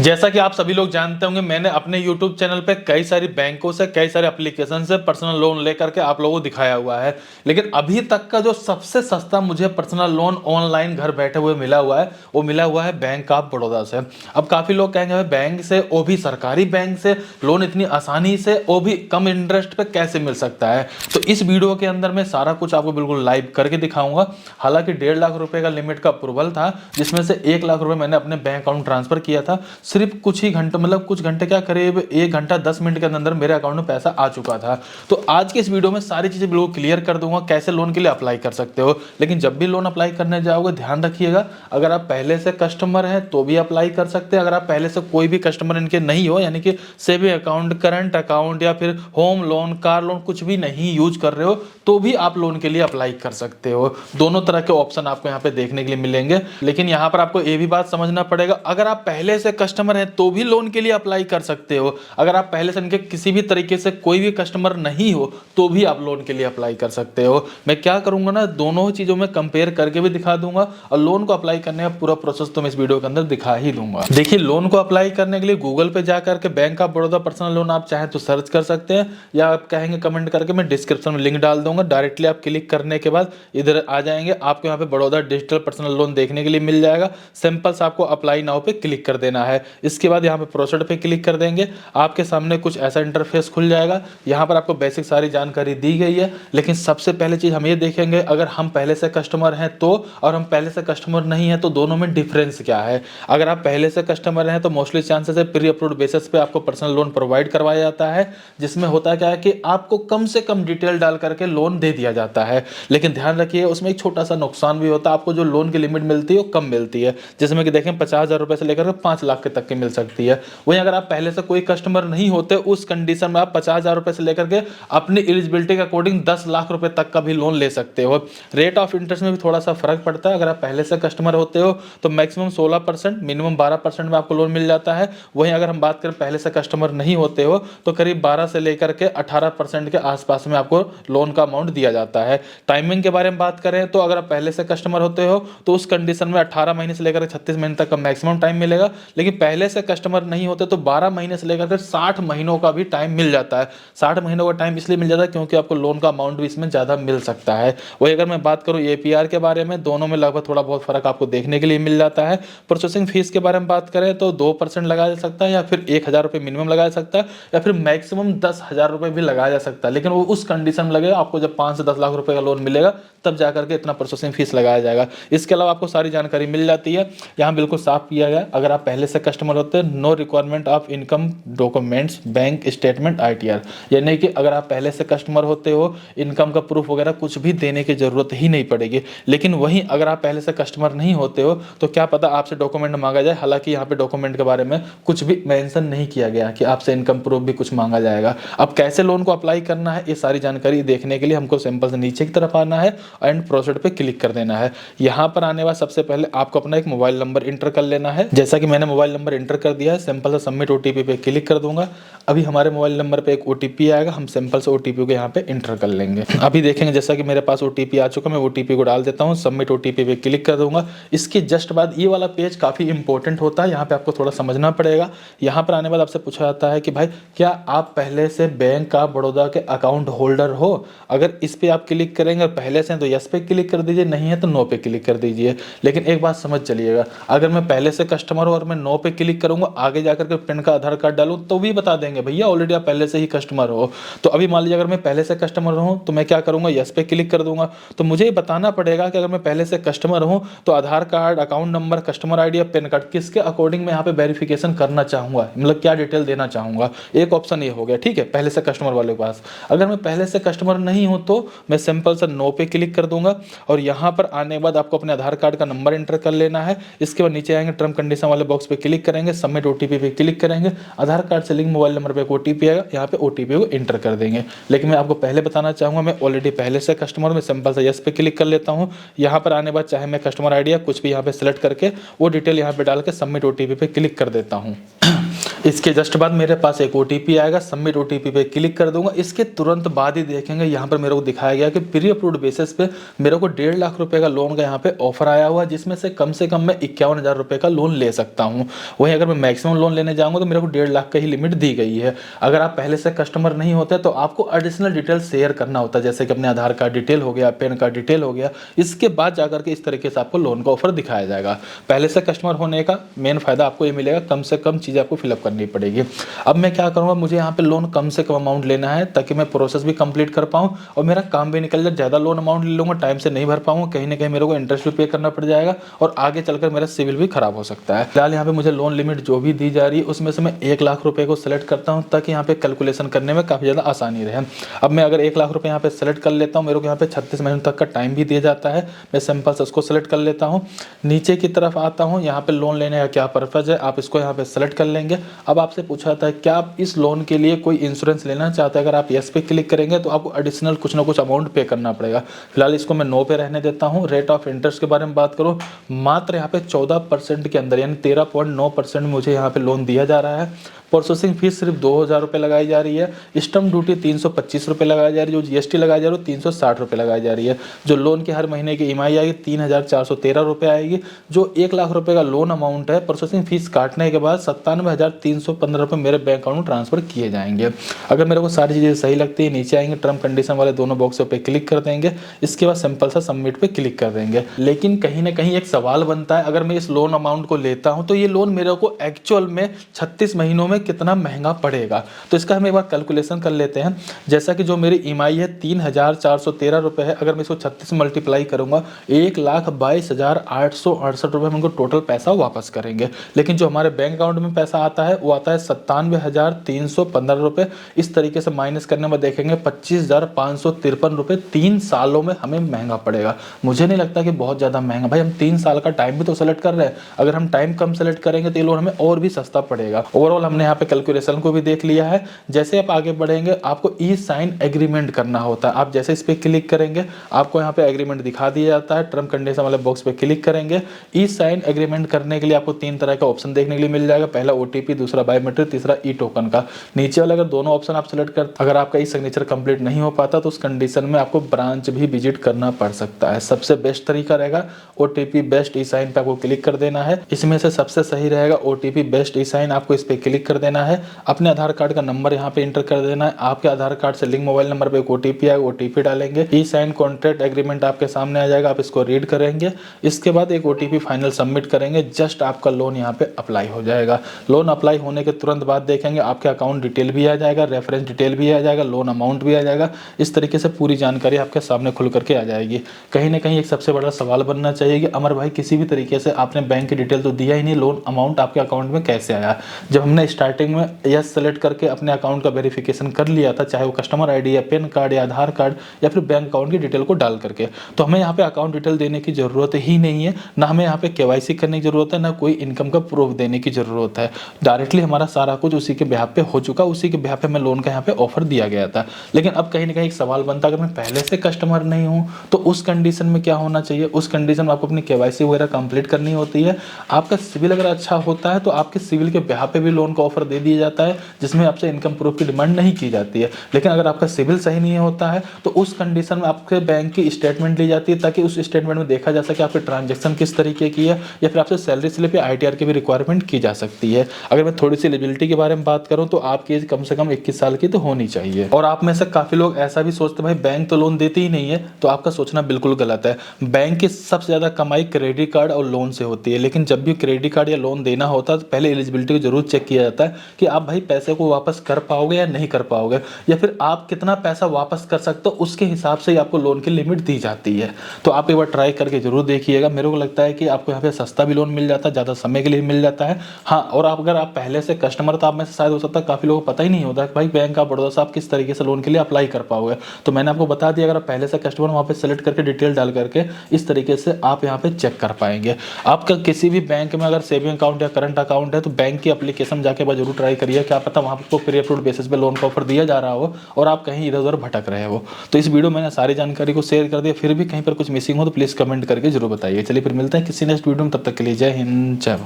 जैसा कि आप सभी लोग जानते होंगे, मैंने अपने YouTube चैनल पे कई सारी बैंकों से, कई सारे एप्लीकेशन से पर्सनल लोन लेकर के आप लोगों को दिखाया हुआ है। लेकिन अभी तक का जो सबसे सस्ता मुझे पर्सनल लोन ऑनलाइन घर बैठे हुए मिला हुआ है, वो मिला हुआ है बैंक ऑफ बड़ौदा से। अब काफ़ी लोग कहेंगे भाई बैंक से, वो भी सरकारी बैंक से लोन इतनी आसानी से, वो भी कम इंटरेस्ट पे कैसे मिल सकता है। तो इस वीडियो के अंदर मैं सारा कुछ आपको बिल्कुल लाइव करके दिखाऊंगा। हालांकि 1.5 लाख रुपए का लिमिट का अप्रूवल था, जिसमें से 1 लाख रुपए मैंने अपने बैंक अकाउंट ट्रांसफर किया था। सिर्फ कुछ ही घंटे, मतलब कुछ घंटे क्या, करीब 1 घंटा 10 मिनट के अंदर मेरे अकाउंट में पैसा आ चुका था। तो आज के इस वीडियो में सारी चीजें बिल्कुल क्लियर कर दूंगा, कैसे लोन के लिए अप्लाई कर सकते हो। लेकिन जब भी लोन अप्लाई करने जाओगे ध्यान रखिएगा, अगर आप पहले से कस्टमर हैं तो भी अप्लाई कर सकते हैं। अगर आप पहले से कोई भी कस्टमर इनके नहीं हो, यानी कि सेविंग अकाउंट, करंट अकाउंट या फिर होम लोन, कार लोन कुछ भी नहीं यूज कर रहे हो, तो भी आप लोन के लिए अप्लाई कर सकते हो। दोनों तरह के ऑप्शन आपको यहाँ पे देखने के लिए मिलेंगे। लेकिन यहाँ पर आपको ये भी बात समझना पड़ेगा, अगर आप पहले से कस्टमर हैं तो भी लोन के लिए अप्लाई कर सकते हो। अगर आप पहले से इनके किसी भी तरीके से कोई भी कस्टमर नहीं हो तो भी आप लोन के लिए अप्लाई कर सकते हो। मैं क्या करूंगा ना, दोनों चीजों में कंपेयर करके भी दिखा दूंगा, और लोन को अप्लाई करने का पूरा प्रोसेस तो मैं इस वीडियो के अंदर दिखा ही दूंगा। देखिए, लोन को अप्लाई करने के लिए गूगल पे जाकर के bank of Baroda personal loan आप चाहें तो सर्च कर सकते हैं, या आप कहेंगे कमेंट करके, मैं डिस्क्रिप्शन में लिंक डाल दूंगा। डायरेक्टली आप क्लिक करने के बाद इधर आ जाएंगे, आपको यहाँ पे बड़ौदा डिजिटल पर्सनल लोन देखने के लिए मिल जाएगा। सिंपल से आपको अप्लाई नाउ पे क्लिक कर देना है। इसके बाद यहाँ पे प्रोसीड पे क्लिक कर देंगे, आपके सामने कुछ ऐसा इंटरफेस खुल जाएगा। यहाँ पर आपको बेसिक सारी जानकारी दी गई है। लेकिन सबसे पहले चीज हम ये देखेंगे, अगर हम पहले से कस्टमर हैं तो, और हम पहले से कस्टमर नहीं है तो दोनों में डिफरेंस क्या है। अगर आप पहले से कस्टमर हैं तो मोस्टली चांसेस है प्री अप्रूव्ड बेसिस पे आपको पर्सनल लोन प्रोवाइड करवाया जाता है, जिसमें होता क्या है कि आपको कम से कम डिटेल डाल करके लोन दे दिया जाता है। लेकिन ध्यान रखिए, उसमें एक छोटा सा नुकसान भी होता है, आपको जो लोन की लिमिट मिलती है वो कम मिलती है, जिसमें कि देखें 50,000 रुपए से लेकर 5 लाख के तक की मिल सकती है। वहीं अगर आप पहले से कोई कस्टमर नहीं होते, उस कंडीशन में आप 50,000 रुपए से लेकर के अपनी एलिजिबिलिटी के अकॉर्डिंग 10 लाख रुपए तक का भी लोन ले सकते हो। रेट ऑफ इंटरेस्ट में भी थोड़ा सा फर्क पड़ता है। अगर आप पहले से कस्टमर होते हो तो मैक्सिमम 16%, मिनिमम 12% में आपको लोन मिल जाता है। वहीं अगर हम बात करें पहले से कस्टमर नहीं होते हो तो करीब 12 से लेकर के 18% के आसपास में आपको लोन का अमाउंट दिया जाता है। टाइमिंग के बारे में बात करें तो अगर आप पहले से कस्टमर होते हो तो उस कंडीशन में 18 महीने से लेकर 36 महीने तक का मैक्सिमम टाइम मिलेगा। लेकिन पहले से कस्टमर नहीं होते तो 12 महीने से लेकर 60 महीनों का भी टाइम मिल जाता है। 60 महीनों का टाइम इसलिए मिल जाता है क्योंकि आपको लोन का अमाउंट भी इसमें ज़्यादा मिल सकता है। वही अगर मैं बात करूँ APR के बारे में, दोनों में लगभग थोड़ा बहुत फर्क आपको देखने के लिए मिल जाता है। प्रोसेसिंग फीस के बारे में बात करें तो 2% लगाया जा सकता है, या फिर 1,000 रुपये मिनिमम लगाया जा सकता है, या फिर मैक्सिमम 10,000 रुपये भी लगाया जा सकता है। लेकिन वो उस कंडीशन में लगेगा, आपको जब 5 से 10 लाख रुपए का लोन मिलेगा तब जाकर के इतना प्रोसेसिंग फीस लगाया जाएगा। इसके अलावा आपको सारी जानकारी मिल जाती है। यहाँ बिल्कुल साफ किया गया, अगर आप पहले से कस्टमर होते हैं, no requirement of income documents, bank statement, ITR, यानी कि अगर आप पहले से कस्टमर होते हो, इनकम का प्रूफ वगैरह कुछ भी देने की जरूरत ही नहीं पड़ेगी। लेकिन वहीं अगर आप पहले से कस्टमर नहीं होते हो तो क्या पता आपसे डॉक्यूमेंट मांगा जाए। हालांकि यहाँ पे डॉक्यूमेंट के बारे में कुछ भी मेंशन नहीं किया गया कि आपसे इनकम प्रूफ भी कुछ मांगा जाएगा। अब कैसे लोन को अप्लाई करना है, ये सारी जानकारी देखने के लिए हमको सिंपल से नीचे की तरफ आना है एंड प्रोसीड पे क्लिक कर देना है। यहाँ पर आने बाद सबसे पहले आपको अपना एक मोबाइल नंबर इंटर कर लेना है। जैसा कि मैंने मोबाइल नंबर इंटर कर दिया है, सिंपल से सबमिट OTP पे क्लिक कर दूंगा। अभी हमारे मोबाइल नंबर पे एक OTP आएगा, हम सिंपल से OTP को यहाँ पे इंटर कर लेंगे। अभी देखेंगे जैसा कि मेरे पास OTP आ चुका, मैं OTP को डाल देता हूँ, सबमिट OTP पे क्लिक कर दूंगा। इसके जस्ट बाद ये वाला पेज काफी इंपॉर्टेंट होता है, यहाँ पे आपको थोड़ा समझना पड़ेगा। यहाँ पर आने बाद आपसे पूछा जाता है कि भाई क्या आप पहले से बैंक ऑफ बड़ौदा के अकाउंट होल्डर हो। अगर इस पे आप क्लिक करेंगे पहले से तो यस पे क्लिक कर दीजिए, नहीं है तो नो पे क्लिक कर दीजिए। लेकिन एक बात समझ चलिएगा, अगर मैं पहले से कस्टमर हूं और मैं नो पे क्लिक करूंगा, आगे जाकर के पेन का आधार कार्ड डालूं तो भी बता देंगे भैया ऑलरेडी आप पहले से ही कस्टमर हो। तो अभी मान लीजिए अगर मैं पहले से कस्टमर हूं तो मैं क्या करूंगा, यस पे क्लिक कर दूंगा। तो मुझे बताना पड़ेगा कि अगर मैं पहले से कस्टमर हूं तो Aadhaar card, account number, customer ID या पेन कार्ड किसके अकॉर्डिंग मैं यहाँ पे वेरिफिकेशन करना चाहूंगा, मतलब क्या डिटेल देना चाहूंगा। एक ऑप्शन ये हो गया, ठीक है, पहले से कस्टमर वाले के पास। अगर मैं पहले से कस्टमर नहीं हूं तो मैं सिंपल से नो पे क्लिक कर दूंगा, और यहाँ पर आने के बाद आपको अपने आधार कार्ड का नंबर एंटर कर लेना है। इसके बाद नीचे आएंगे, टर्म कंडीशन वाले बॉक्स पे क्लिक करेंगे, सबमिट OTP पे क्लिक करेंगे, आधार कार्ड से लिंक मोबाइल नंबर पे एक OTP आएगा, यहाँ पे OTP को एंटर कर देंगे। लेकिन मैं आपको पहले बताना चाहूँगा, मैं ऑलरेडी पहले से कस्टमर, मैं सिंपल से यस पे क्लिक कर लेता हूँ। यहाँ पर आने बाद चाहे मैं कस्टमर ID या कुछ भी यहाँ पे सिलेक्ट करके वो डिटेल यहाँ पे डाल के सबमिट OTP पे क्लिक कर देता हूँ। इसके जस्ट बाद मेरे पास एक OTP आएगा, सबमिट OTP पे क्लिक कर दूंगा। इसके तुरंत बाद ही देखेंगे यहाँ पर मेरे को दिखाया गया कि प्री अप्रूव्ड बेसिस पे मेरे को 1.5 लाख रुपए का लोन का यहाँ पे ऑफर आया हुआ है, जिसमें से कम मैं 51,000 रुपए का लोन ले सकता हूँ। वहीं अगर मैं मैक्सिमम लोन लेने जाऊँगा तो मेरे को 1.5 लाख का ही लिमिट दी गई है। अगर आप पहले से कस्टमर नहीं होते तो आपको एडिशनल डिटेल शेयर करना होता है, जैसे कि अपने आधार कार्ड डिटेल हो गया, पैन कार्ड डिटेल हो गया। इसके बाद जाकर के इस तरीके से आपको लोन का ऑफर दिखाया जाएगा। पहले से कस्टमर होने का मेन फायदा आपको ये मिलेगा, कम से कम चीज़ें आपको फिलअप करनी पड़ेगी। अब मैं क्या करूँगा, मुझे यहाँ पे लोन कम से कम अमाउंट लेना है ताकि मैं प्रोसेस भी कंप्लीट कर पाऊँ और मेरा काम भी निकल जाए। ज़्यादा लोन अमाउंट ले लूँगा, टाइम से नहीं भर पाऊँगा, कहीं ना कहीं मेरे को इंटरेस्ट भी पे करना पड़ जाएगा और आगे चलकर मेरा सिविल भी खराब हो सकता है। फिलहाल यहाँ पे मुझे लोन लिमिट जो भी दी जा रही है उसमें से मैं 1 लाख रुपए को सिलेक्ट करता हूँ ताकि यहाँ पे कैलकुलेशन करने में काफ़ी ज़्यादा आसानी रहे। अब मैं अगर 1 लाख रुपए यहाँ पे सेलेक्ट कर लेता हूँ, मेरे को यहाँ पे 36 महीने तक का टाइम भी दिया जाता है। मैं सिंपल से उसको सेलेक्ट कर लेता हूँ, नीचे की तरफ आता हूँ। यहाँ पे लोन लेने का क्या पर्पज़ है आप इसको यहाँ पे सेलेक्ट कर लेंगे। अब आपसे पूछा जाता है क्या आप इस लोन के लिए कोई इंश्योरेंस लेना चाहते हैं। अगर आप यस पे क्लिक करेंगे तो आपको एडिशनल कुछ ना कुछ अमाउंट पे करना पड़ेगा। फिलहाल इसको मैं नो पे रहने देता हूँ। रेट ऑफ इंटरेस्ट के बारे में बात करूँ, मात्र यहाँ पे 14% के अंदर यानी 13.9% मुझे यहाँ पे लोन दिया जा रहा है। प्रोसेसिंग फीस सिर्फ 2,000 रुपये लगाई जा रही है। स्टम्प ड्यूटी 325 रुपये लगाई जा रही है। जो GST लगाई जा रही है 360 रुपये लगाई जा रही है। जो लोन की हर महीने की EMI आएगी 3,413 रुपये आएगी। जो 1 लाख रुपये का लोन अमाउंट है, प्रोसेसिंग फीस काटने के बाद 97,315 रुपये मेरे बैंक अकाउंट में ट्रांसफर किए जाएंगे। अगर मेरे को सारी चीज़ें सही लगती है, नीचे आएंगे टर्म कंडीशन वाले दोनों बॉक्सों पे क्लिक कर देंगे। इसके बाद सिंपल सा सबमिट पे क्लिक कर देंगे। लेकिन कहीं ना कहीं एक सवाल बनता है, अगर मैं इस लोन अमाउंट को लेता हूँ तो ये लोन मेरे को एक्चुअल में 36 महीनों में कितना महंगा पड़ेगा। तो इसका हम एक बार कैलकुलेशन कर लेते हैं। जैसा कि जो मेरी EMI है 3,413 रुपये है, अगर मैं इसको 36 मल्टीप्लाई करूंगा 1,22,868 रुपये में उनको टोटल पैसा वापस करेंगे। लेकिन जो हमारे बैंक अकाउंट में पैसा आता है वो आता है 97,315 रुपये। इस तरीके से माइनस करने में देखेंगे 25,553 रुपये 3 सालों में हमें महंगा पड़ेगा। मुझे नहीं लगता कि बहुत ज़्यादा महंगा। भाई हम 3 साल का टाइम भी तो सेलेक्ट कर रहे हैं, अगर हम टाइम कम सेलेक्ट करेंगे तो ये लोन हमें और भी सस्ता पड़ेगा। ओवरऑल हमने यहाँ पे कैलकुलेशन को भी देख लिया है। जैसे आप आगे बढ़ेंगे आपको E-साइन एग्रीमेंट करना होता है। आप जैसे इस पे क्लिक करेंगे आपको यहाँ पे एग्रीमेंट दिखा दिया जाता है। टर्म कंडीशन वाले बॉक्स पे क्लिक करेंगे। E-साइन एग्रीमेंट करने के लिए आपको 3 तरह का ऑप्शन देखने के लिए मिल जाएगा। पहला OTP, दूसरा बायोमेट्रिक, तीसरा ई-टोकन का। नीचे वाले अगर दोनों ऑप्शन आप सेलेक्ट कर, अगर आपका ई-सिग्नेचर कंप्लीट नहीं हो पाता तो उस कंडीशन में आपको ब्रांच भी विजिट करना पड़ सकता है। सबसे बेस्ट तरीका रहेगा OTP बेस्ट E-साइन पे आपको क्लिक कर देना है। इसमें से सबसे सही रहेगा OTP बेस्ट E-साइन। आपको इस पे क्लिक कर देना है, अपने आधार कार्ड का नंबर यहाँ पे इंटर कर देना है। आपके आधार कार्ड से लिंक मोबाइल नंबर पे एक OTP आएगा, OTP डालेंगे। E-साइन कॉन्ट्रैक्ट एग्रीमेंट आपके सामने आ जाएगा, आप इसको रीड करेंगे। इसके बाद एक OTP फाइनल सबमिट करेंगे, जस्ट आपका लोन यहाँ पे अप्लाई हो जाएगा। लोन अप्लाई होने के तुरंत बाद देखेंगे आपके अकाउंट डिटेल भी आ जाएगा, रेफरेंस डिटेल भी आ जाएगा, लोन अमाउंट भी आ जाएगा। इस तरीके से पूरी जानकारी आपके सामने खुल करके आ जाएगी। कहीं ना कहीं एक सबसे बड़ा सवाल बनना चाहिए कि अमर भाई किसी भी तरीके से आपने बैंक की डिटेल तो दिया ही नहीं, लोन अमाउंट आपके अकाउंट में कैसे आया। जब हमने स्टार्टिंग में यस सेलेक्ट करके अपने अकाउंट का वेरिफिकेशन कर लिया था, चाहे वो कस्टमर ID या पैन कार्ड या आधार कार्ड या फिर बैंक अकाउंट की डिटेल को डाल करके, तो हमें यहाँ पे अकाउंट डिटेल देने की ज़रूरत ही नहीं है। ना हमें यहाँ पे KYC करने की ज़रूरत है, ना कोई इनकम का प्रूफ देने की ज़रूरत है। डायरेक्टली हमारा सारा कुछ उसी के बिहाफ पे हो चुका, उसी के बिहाफ पे हमें लोन का यहाँ पे ऑफर दिया गया था। लेकिन अब कहीं ना कहीं एक सवाल बनता है, अगर मैं पहले से कस्टमर नहीं हूँ तो उस कंडीशन में क्या होना चाहिए। उस कंडीशन में आपको अपनी KYC वगैरह कंप्लीट करनी होती है। आपका सिविल अगर अच्छा होता है तो आपके सिविल के बिहाफ पे भी लोन का ऑफर दे दिया जाता है, जिसमें आपसे इनकम प्रूफ की डिमांड नहीं की जाती है। लेकिन अगर आपका सिविल सही नहीं होता है तो उस कंडीशन में आपके बैंक की स्टेटमेंट ली जाती है, ताकि उस स्टेटमेंट में देखा जा सके आपके ट्रांजैक्शन किस तरीके की है, या फिर आपसे सैलरी स्लिप या ITR की भी रिक्वायरमेंट की जा सकती है। अगर मैं थोड़ी सी एलिजिबिलिटी के बारे में बात करूं तो आपकी एज कम से कम 21 साल की तो होनी चाहिए। और आप में से काफी लोग ऐसा भी सोचते हैं भाई बैंक तो लोन देती ही नहीं है, तो आपका सोचना बिल्कुल गलत है। बैंक की सबसे ज्यादा कमाई क्रेडिट कार्ड और लोन से होती है। लेकिन जब भी क्रेडिट कार्ड या लोन देना होता है तो पहले एलिजिबिलिटी को जरूर चेक किया जाता है कि आप भाई पैसे को वापस कर पाओगे या नहीं कर पाओगे, या फिर आप कितना पैसा वापस कर सकते हो, उसके हिसाब से ही आपको लोन की लिमिट दी जाती है। तो आप एक बार ट्राई करके जरूर देखिएगा। मेरे को लगता है कि आपको यहाँ पे सस्ता भी लोन मिल जाता है, ज़्यादा समय के लिए मिल जाता है। हाँ, और अगर आप पहले से कस्टमर, तो आप में से शायद हो सकता है काफ़ी लोगों को पता ही नहीं होता कि भाई बैंक ऑफ बड़ौदा से आप किस तरीके से लोन के लिए अप्लाई कर पाओगे। तो मैंने आपको बता दिया, अगर आप पहले से कस्टमर वहाँ पे सेलेक्ट करके डिटेल डाल करके इस तरीके से आप यहाँ पे चेक कर पाएंगे। आपका किसी भी बैंक में अगर सेविंग अकाउंट या करंट अकाउंट है तो बैंक की एप्लीकेशन जाके बाद जरूर ट्राई करिए, क्या पता वहाँ पर प्री अप्रूव्ड बेसिस पे लोन का ऑफर दिया जा रहा हो और आप कहीं इधर उधर भटक रहे हो। तो इस वीडियो में मैंने सारी जानकारी को शेयर कर दिया, फिर भी कहीं पर कुछ मिसिंग हो तो प्लीज़ कमेंट करके जरूर बताइए। चलिए फिर मिलते हैं किसी नेक्स्ट वीडियो में, तब तक के लिए जय हिंद जय भारत।